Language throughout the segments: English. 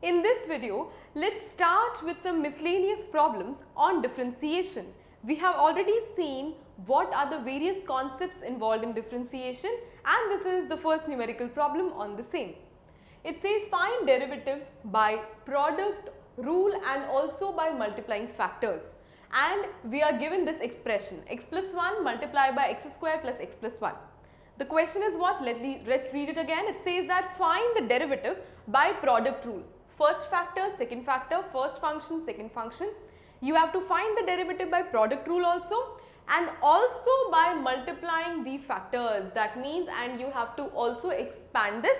In this video, let's start with some miscellaneous problems on differentiation. We have already seen what are the various concepts involved in differentiation, and this is the first numerical problem on the same. It says find derivative by product rule and also by multiplying factors. And we are given this expression x plus 1 multiplied by x square plus x plus 1. The question is what? Let's read it again. It says that find the derivative by product rule. First factor, second factor, first function, second function. You have to find the derivative by product rule also and also by multiplying the factors. That means, and you have to also expand this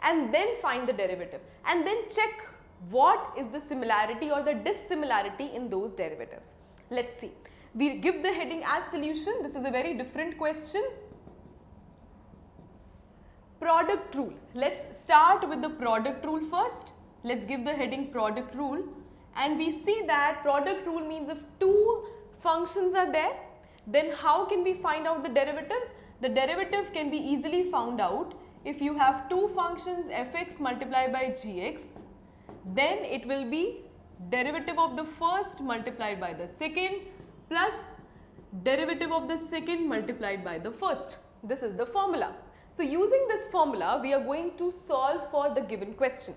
and then find the derivative and then check what is the similarity or the dissimilarity in those derivatives. Let's see. We give the heading as solution. This is a very different question. Product rule. Let's start with the product rule first. Let's give the heading product rule, and we see that product rule means if two functions are there, then how can we find out the derivatives? The derivative can be easily found out if you have two functions fx multiplied by gx, then it will be derivative of the first multiplied by the second plus derivative of the second multiplied by the first. This is the formula. So using this formula, we are going to solve for the given question.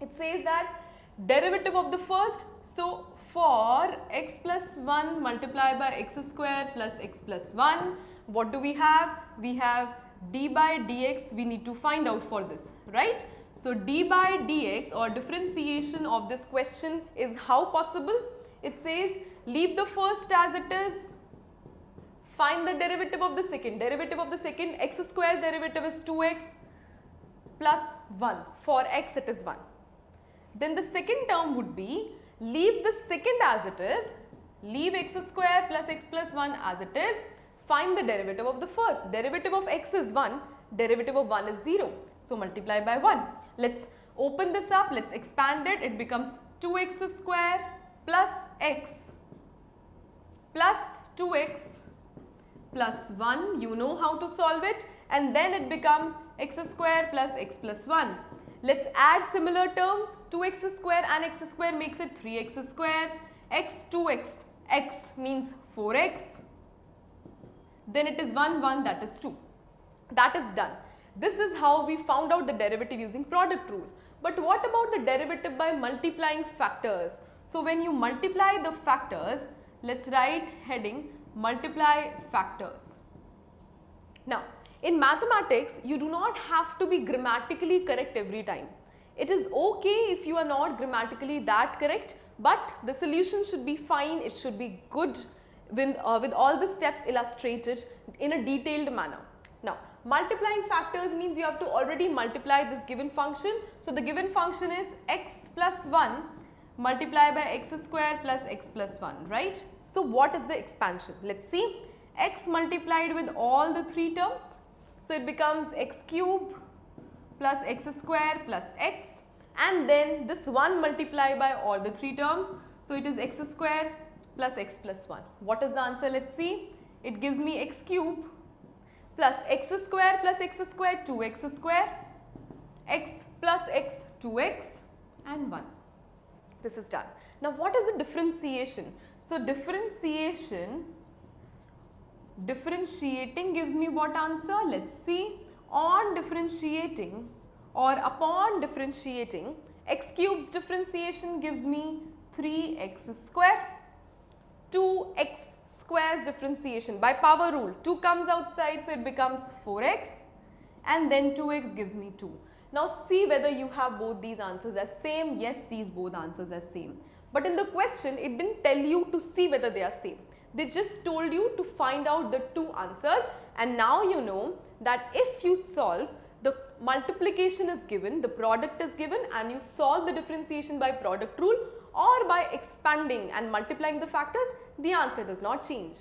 It says that derivative of the first, so for x plus 1 multiplied by x square plus x plus 1, what do we have? We have d by dx, we need to find out for this, right? So d by dx or differentiation of this question is how possible? It says leave the first as it is, find the derivative of the second. Derivative of the second, x square derivative is 2x plus 1. For x it is 1. Then the second term would be leave the second as it is, leave x square plus x plus 1 as it is, find the derivative of the first. Derivative of x is 1, derivative of 1 is 0. So multiply by 1. Let's open this up, let's expand it. It becomes 2x square plus x plus 2x plus 1. You know how to solve it, and then it becomes x square plus x plus 1. Let's add similar terms. 2x square and x square makes it 3x square. X, 2x, x means 4x. Then it is 1, 1, that is 2. That is done. This is how we found out the derivative using product rule. But what about the derivative by multiplying factors? So when you multiply the factors, let's write heading multiply factors. Now, in mathematics, you do not have to be grammatically correct every time. It is okay if you are not grammatically that correct, but the solution should be fine, it should be good with all the steps illustrated in a detailed manner. Now, multiplying factors means you have to already multiply this given function. So, the given function is x plus 1 multiplied by x square plus x plus 1, right? So, what is the expansion? Let's see. X multiplied with all the three terms. So, it becomes x cube plus x square plus x, and then this 1 multiplied by all the three terms. So, it is x square plus x plus 1. What is the answer? Let's see. It gives me x cube plus x square plus x square 2x square, x plus x 2x and 1. This is done. Now, what is the differentiation? So, differentiating gives me what answer? Let's see. On differentiating or upon differentiating, x cube's differentiation gives me 3x square. 2x square's differentiation by power rule, 2 comes outside, so it becomes 4x, and then 2x gives me 2. Now see whether you have both these answers as same. Yes, these both answers as same. But in the question, it didn't tell you to see whether they are same. They just told you to find out the two answers, and now you know that if you solve, the multiplication is given, the product is given, and you solve the differentiation by product rule or by expanding and multiplying the factors, the answer does not change.